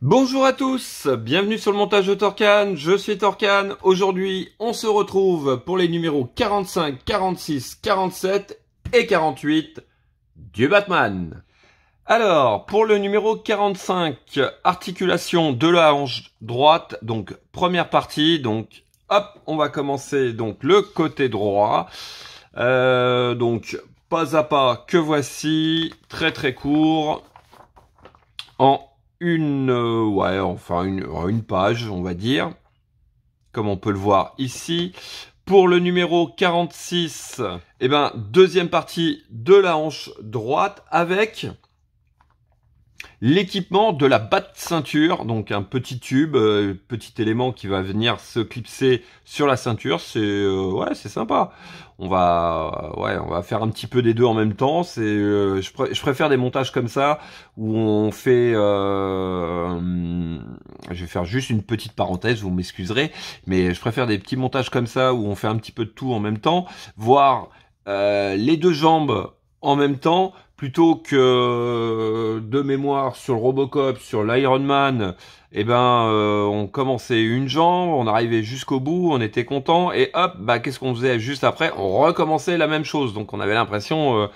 Bonjour à tous, bienvenue sur le montage de Torcan, je suis Torcan. Aujourd'hui, on se retrouve pour les numéros 45, 46, 47 et 48 du Batman. Alors, pour le numéro 45, articulation de la hanche droite, donc première partie, donc hop, on va commencer donc le côté droit. Donc pas à pas que voici, très très court, en une page, on va dire, comme on peut le voir ici. Pour le numéro 46, deuxième partie de la hanche droite avec l'équipement de la batte-ceinture, donc un petit tube, petit élément qui va venir se clipser sur la ceinture. C'est sympa. On va faire un petit peu des deux en même temps. Je préfère des montages comme ça où on fait. Je vais faire juste une petite parenthèse, vous m'excuserez, mais je préfère des petits montages comme ça où on fait un petit peu de tout en même temps, voire les deux jambes en même temps, plutôt que de mémoire sur le Robocop, sur l'Iron Man, on commençait une jambe, on arrivait jusqu'au bout, on était content, et hop, qu'est-ce qu'on faisait juste après? On recommençait la même chose, donc on avait l'impression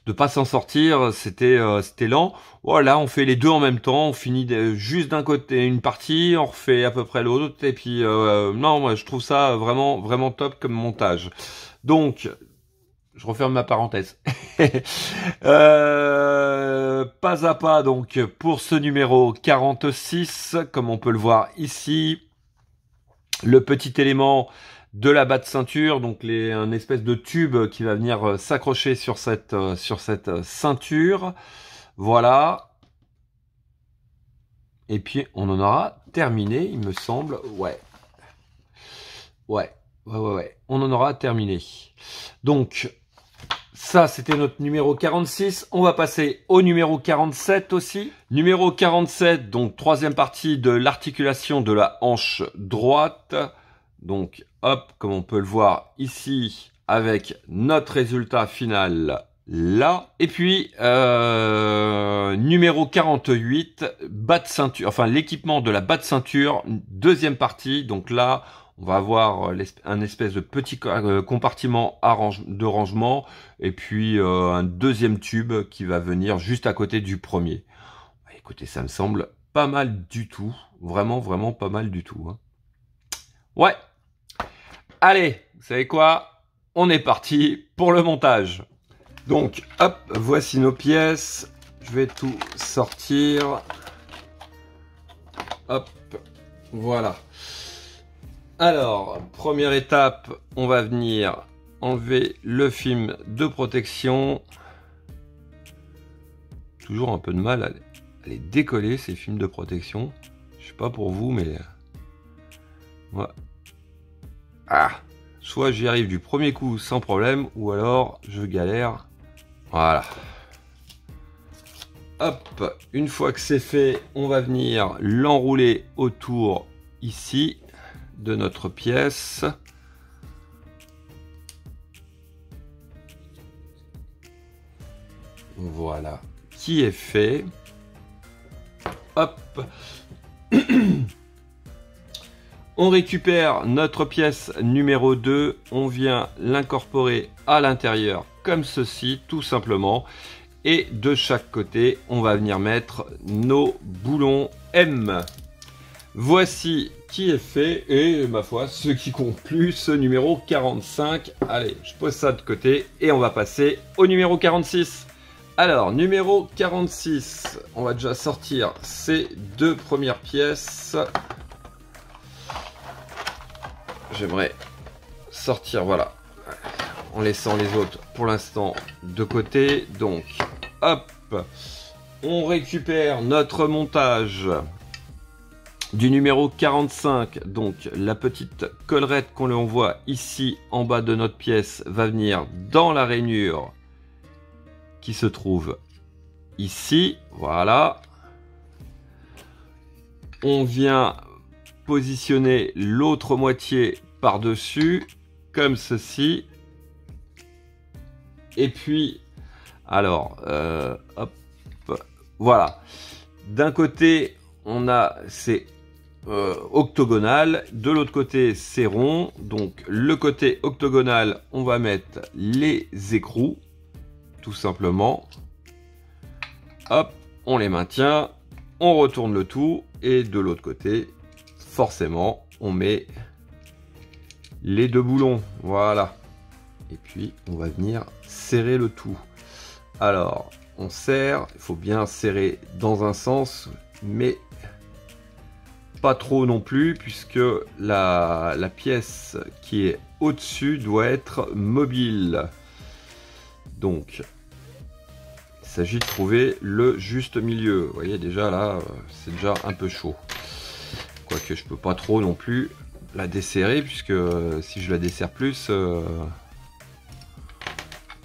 de pas s'en sortir, c'était lent. Voilà, on fait les deux en même temps, on finit juste d'un côté une partie, on refait à peu près l'autre, et puis non, moi je trouve ça vraiment vraiment top comme montage. Donc je referme ma parenthèse. Pas à pas donc pour ce numéro 46, comme on peut le voir ici, le petit élément de la batte-ceinture, donc un espèce de tube qui va venir s'accrocher sur cette ceinture. Voilà. Et puis on en aura terminé, il me semble. Ouais. On en aura terminé. Donc ça, c'était notre numéro 46. On va passer au numéro 47 aussi. Numéro 47, donc troisième partie de l'articulation de la hanche droite. Donc, hop, comme on peut le voir ici, avec notre résultat final là. Et puis, numéro 48, batte-ceinture, enfin l'équipement de la batte-ceinture, deuxième partie. Donc là, on va avoir un espèce de petit compartiment de rangement et puis un deuxième tube qui va venir juste à côté du premier. Écoutez, ça me semble pas mal du tout. Vraiment, vraiment pas mal du tout. Hein. Ouais. Allez, vous savez quoi? On est parti pour le montage. Donc, hop, voici nos pièces. Je vais tout sortir. Hop, voilà. Alors, première étape, on va venir enlever le film de protection. Toujours un peu de mal à les décoller, ces films de protection. Je sais pas pour vous, mais... Ouais. Soit j'y arrive du premier coup sans problème, ou alors je galère. Voilà. Hop, une fois que c'est fait, on va venir l'enrouler autour ici de notre pièce. Voilà, qui est fait. Hop. On récupère notre pièce numéro 2, on vient l'incorporer à l'intérieur comme ceci, tout simplement. Et de chaque côté, on va venir mettre nos boulons M. Voici qui est fait et ma foi, ce qui conclut ce numéro 45. Allez, je pose ça de côté et on va passer au numéro 46. Alors, numéro 46, on va déjà sortir ces deux premières pièces. J'aimerais sortir, voilà, en laissant les autres pour l'instant de côté. Donc, hop, on récupère notre montage du numéro 45, donc la petite collerette qu'on lui voit ici en bas de notre pièce va venir dans la rainure qui se trouve ici, voilà. On vient positionner l'autre moitié par-dessus, comme ceci. Et puis, alors, hop, voilà. D'un côté, c'est octogonal, de l'autre côté c'est rond, donc le côté octogonal on va mettre les écrous tout simplement, hop, on les maintient, on retourne le tout et de l'autre côté forcément on met les deux boulons, voilà, et puis on va venir serrer le tout. Alors on serre, il faut bien serrer dans un sens mais pas trop non plus, puisque la pièce qui est au-dessus doit être mobile. Donc, il s'agit de trouver le juste milieu. Vous voyez déjà là, c'est déjà un peu chaud. Quoique je peux pas trop non plus la desserrer, puisque si je la desserre plus,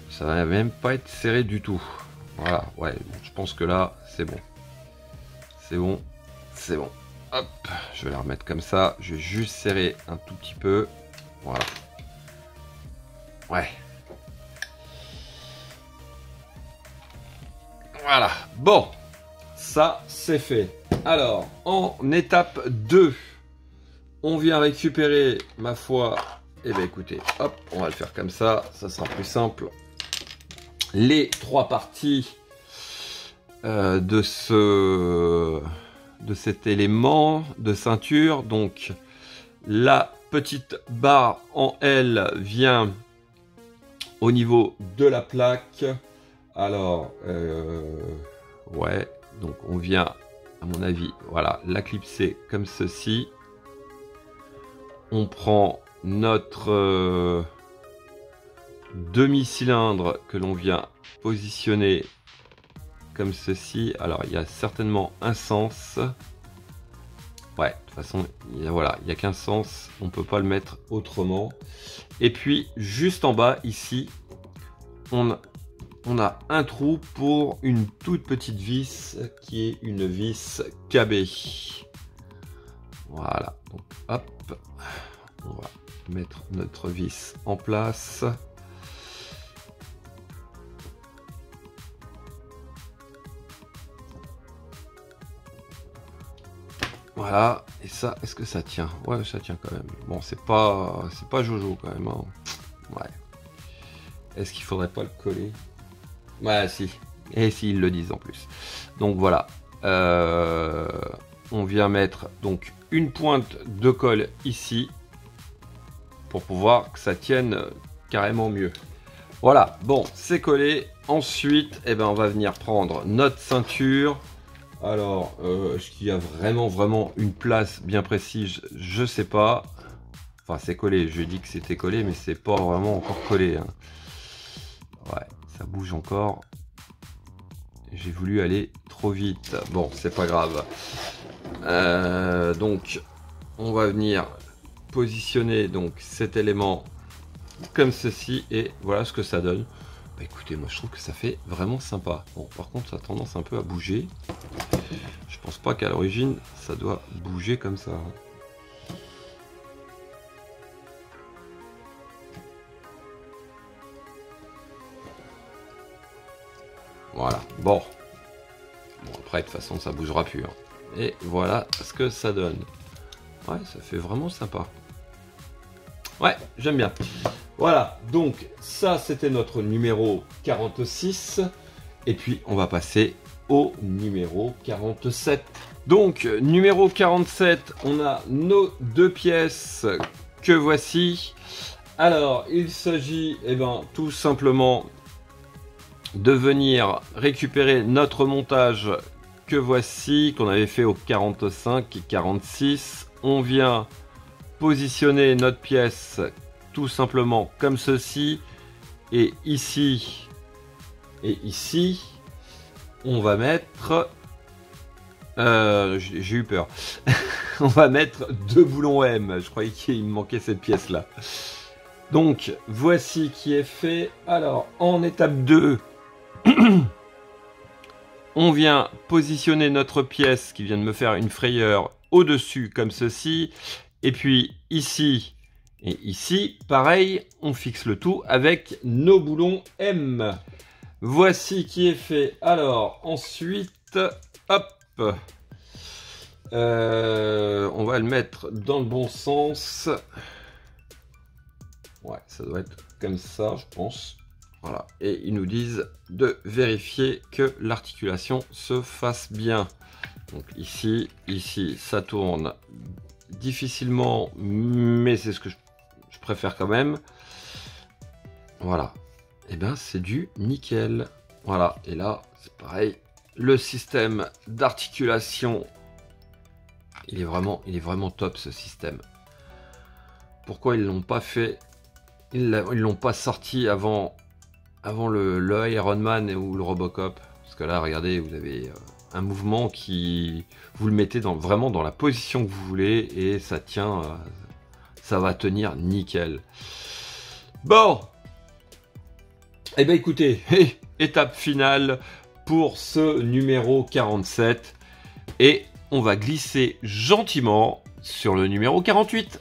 ça va même pas être serré du tout. Voilà, ouais, je pense que là, c'est bon. C'est bon, c'est bon. Hop, je vais la remettre comme ça. Je vais juste serrer un tout petit peu. Voilà. Ouais. Voilà. Bon, ça c'est fait. Alors, en étape 2, on vient récupérer, ma foi. Eh bien écoutez, hop, on va le faire comme ça. Ça sera plus simple. Les trois parties de cet élément de ceinture. Donc la petite barre en L vient au niveau de la plaque. Alors ouais, donc on vient, à mon avis, voilà, la clipser comme ceci. On prend notre demi-cylindre que l'on vient positionner comme ceci. Alors il y a certainement un sens. Ouais, de toute façon, voilà, il n'y a qu'un sens. On ne peut pas le mettre autrement. Et puis, juste en bas, ici, on a un trou pour une toute petite vis qui est une vis KB. Voilà. Donc, hop, on va mettre notre vis en place. Voilà, et ça, est-ce que ça tient? Ouais, ça tient quand même. Bon, c'est pas Jojo quand même, hein. Ouais. Est-ce qu'il faudrait pas le coller? Ouais, si. Et si, ils le disent en plus. Donc voilà. On vient mettre donc une pointe de colle ici pour pouvoir que ça tienne carrément mieux. Voilà, bon, c'est collé. Ensuite, eh ben, on va venir prendre notre ceinture. Alors, est-ce qu'il y a vraiment une place bien précise? Je sais pas. Enfin, c'est collé. Je dis que c'était collé, mais c'est pas vraiment encore collé, hein. Ouais, ça bouge encore. J'ai voulu aller trop vite. Bon, c'est pas grave. Donc, on va venir positionner donc cet élément comme ceci et voilà ce que ça donne. Bah, écoutez, moi je trouve que ça fait vraiment sympa. Bon, par contre, ça a tendance un peu à bouger. Je pense pas qu'à l'origine ça doit bouger comme ça. Voilà, bon. Bon, après, de toute façon, ça bougera plus, hein. Et voilà ce que ça donne. Ouais, ça fait vraiment sympa. Ouais, j'aime bien. Voilà, donc ça, c'était notre numéro 46. Et puis, on va passer au numéro 47. Donc, numéro 47, on a nos deux pièces que voici. Alors, il s'agit, eh ben, tout simplement de venir récupérer notre montage que voici, qu'on avait fait au 45 et 46. On vient positionner notre pièce tout simplement comme ceci. Et ici, on va mettre... j'ai eu peur. On va mettre deux boulons M. Je croyais qu'il me manquait cette pièce-là. Donc, voici qui est fait. Alors, en étape 2... on vient positionner notre pièce qui vient de me faire une frayeur au-dessus comme ceci. Et puis ici et ici, pareil, on fixe le tout avec nos boulons M. Voici qui est fait. Alors ensuite, hop, On va le mettre dans le bon sens. Ouais, ça doit être comme ça, je pense. Voilà. Et ils nous disent de vérifier que l'articulation se fasse bien. Donc ici, ça tourne difficilement, mais c'est ce que je préfère quand même. Voilà. Et bien, c'est du nickel. Voilà. Et là, c'est pareil. Le système d'articulation, il est vraiment top, ce système. Pourquoi ils l'ont pas fait? Ils l'ont pas sorti avant le Iron Man ou le Robocop. Parce que là, regardez, vous avez un mouvement qui... Vous le mettez vraiment dans la position que vous voulez et ça tient... ça va tenir nickel. Bon. Eh bien, écoutez, étape finale pour ce numéro 47. Et on va glisser gentiment sur le numéro 48.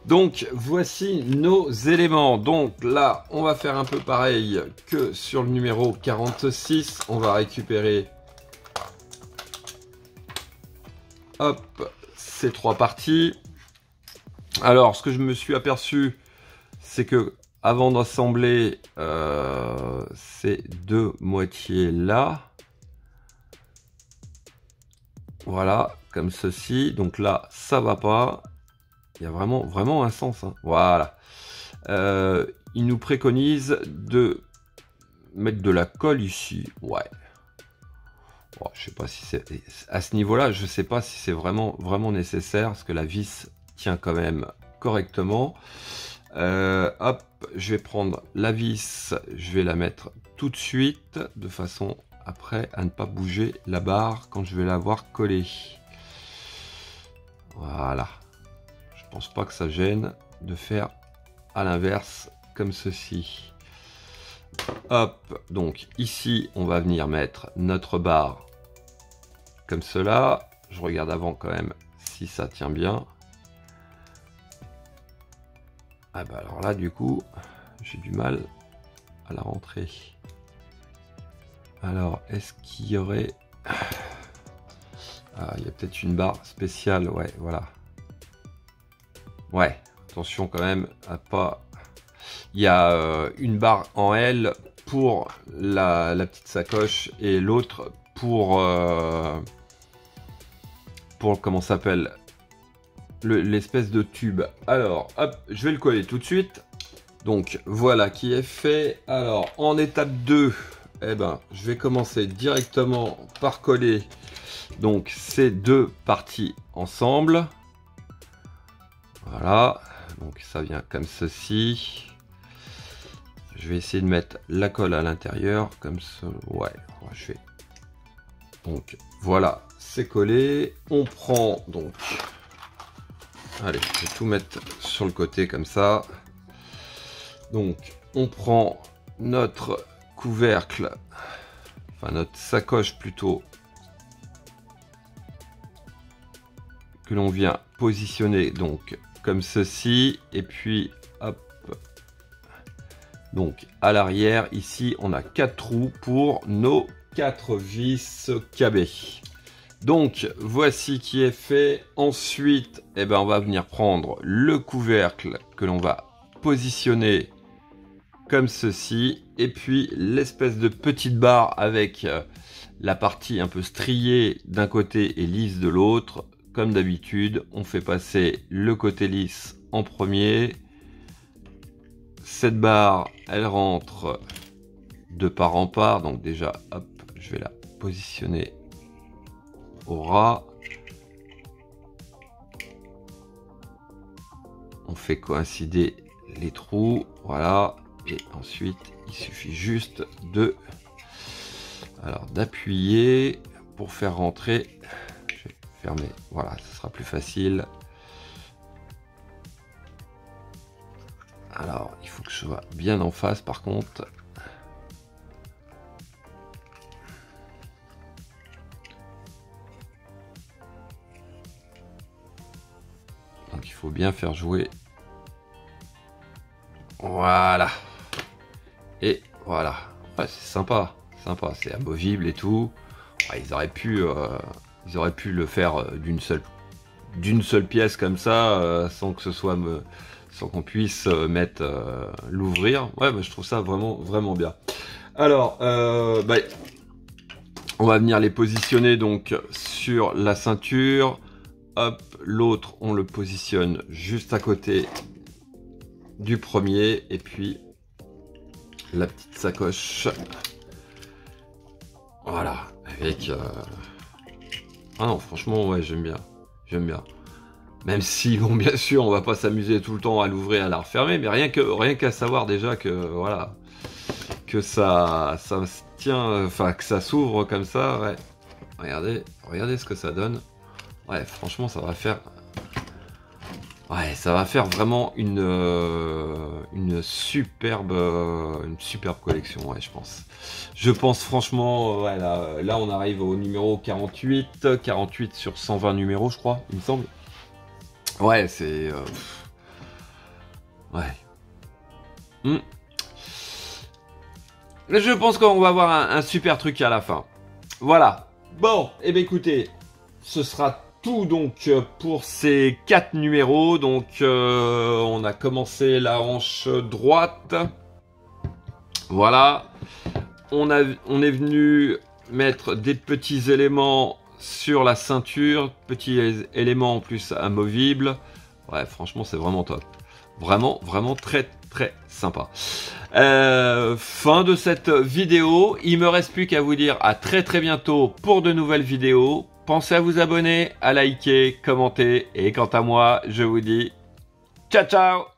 Donc voici nos éléments. Donc là, on va faire un peu pareil que sur le numéro 46. On va récupérer, hop, ces trois parties. Alors, ce que je me suis aperçu, c'est que avant d'assembler ces deux moitiés là, voilà, comme ceci. Donc là, ça va pas. Il y a vraiment un sens. Hein. Voilà. Il nous préconise de mettre de la colle ici. Ouais. Oh, je sais pas si c'est... À ce niveau-là, je sais pas si c'est vraiment nécessaire. Parce que la vis tient quand même correctement. Hop, je vais prendre la vis. Je vais la mettre tout de suite. De façon... après à ne pas bouger la barre quand je vais l'avoir collée. Voilà. Je pense pas que ça gêne de faire à l'inverse comme ceci. Hop, donc ici on va venir mettre notre barre comme cela. Je regarde avant quand même si ça tient bien. Ah bah alors là du coup j'ai du mal à la rentrer. Alors, est-ce qu'il y aurait... Ah, il y a peut-être une barre spéciale, ouais, voilà. Ouais, attention quand même à pas... Il y a une barre en L pour la petite sacoche et l'autre pour comment ça s'appelle, l'espèce de tube. Alors, hop, je vais le coller tout de suite. Donc, voilà qui est fait. Alors, en étape 2... Eh ben, je vais commencer directement par coller donc ces deux parties ensemble. Voilà, donc ça vient comme ceci. Je vais essayer de mettre la colle à l'intérieur comme ça. Ouais, je fais. Donc voilà, c'est collé. On prend donc. Allez, je vais tout mettre sur le côté comme ça. Donc, on prend notre couvercle, enfin notre sacoche plutôt, que l'on vient positionner donc comme ceci, et puis hop, donc à l'arrière ici on a 4 trous pour nos 4 vis KB. Donc voici qui est fait. Ensuite eh ben, on va venir prendre le couvercle que l'on va positionner comme ceci, et puis l'espèce de petite barre avec la partie un peu striée d'un côté et lisse de l'autre. Comme d'habitude, on fait passer le côté lisse en premier. Cette barre, elle rentre de part en part, donc déjà, hop, je vais la positionner au ras. On fait coïncider les trous, voilà. Et ensuite, il suffit juste d'appuyer pour faire rentrer. Je vais fermer, voilà, ça sera plus facile. Alors, il faut que je sois bien en face par contre. Donc, il faut bien faire jouer. Voilà. Et voilà, ouais, c'est sympa, c'est amovible et tout. Ouais, ils auraient pu Ils auraient pu le faire d'une seule pièce comme ça, sans que ce soit sans qu'on puisse mettre l'ouvrir. Ouais, bah, je trouve ça vraiment bien. Alors, bah, on va venir les positionner donc sur la ceinture. Hop, l'autre, on le positionne juste à côté du premier. Et puis, la petite sacoche. Voilà, avec... Ah non, franchement, ouais, j'aime bien. J'aime bien. Même si, bon, bien sûr, on va pas s'amuser tout le temps à l'ouvrir et à la refermer, mais rien qu'à savoir déjà que, voilà, que ça se tient, enfin, que ça s'ouvre comme ça, ouais. Regardez ce que ça donne. Ouais, franchement, ça va faire... Ouais, ça va faire vraiment une superbe collection, ouais, je pense. Je pense franchement, ouais, là on arrive au numéro 48, 48 sur 120 numéros, je crois, il me semble. Ouais, c'est... ouais. Je pense qu'on va avoir un super truc à la fin. Voilà. Bon, et bien écoutez, ce sera tout donc pour ces 4 numéros. Donc on a commencé la hanche droite. Voilà. On est venu mettre des petits éléments sur la ceinture, petits éléments en plus amovibles. Ouais, franchement, c'est vraiment top. Vraiment très sympa. Fin de cette vidéo. Il me reste plus qu'à vous dire à très bientôt pour de nouvelles vidéos. Pensez à vous abonner, à liker, commenter. Et quant à moi, je vous dis ciao ciao.